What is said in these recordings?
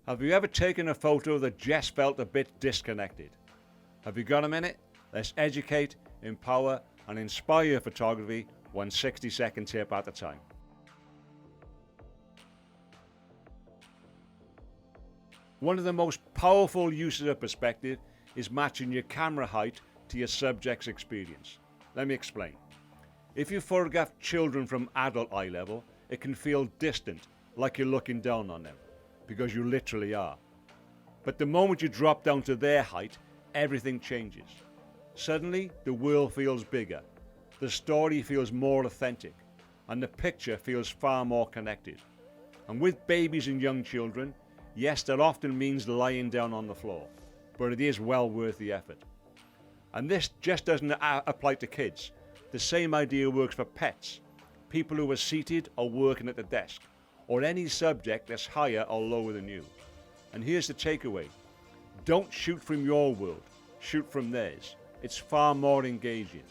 Have you ever taken a photo that just felt a bit disconnected? Have you got a minute? Let's educate, empower, and inspire your photography, one 60-second tip at a time. One of the most powerful uses of perspective is matching your camera height to your subject's experience. Let me explain. If you photograph children from adult eye level, it can feel distant, like you're looking down on them, because you literally are. But the moment you drop down to their height, everything changes. Suddenly, the world feels bigger, the story feels more authentic, and the picture feels far more connected. And with babies and young children, yes, that often means lying down on the floor, but it is well worth the effort. And this just doesn't apply to kids. The same idea works for pets, people who are seated or working at the desk, or any subject that's higher or lower than you. And here's the takeaway. Don't shoot from your world, shoot from theirs. It's far more engaging.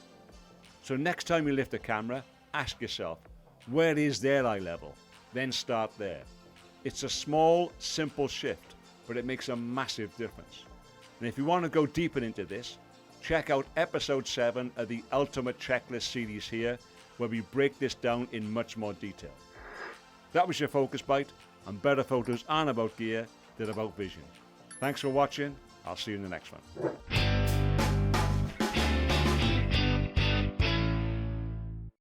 So next time you lift a camera, ask yourself, where is their eye level? Then start there. It's a small, simple shift, but it makes a massive difference. And if you want to go deeper into this, check out episode 7 of the Ultimate Checklist series here, where we break this down in much more detail. That was your Focus Bite, and better photos aren't about gear, they're about vision. Thanks for watching. I'll see you in the next one.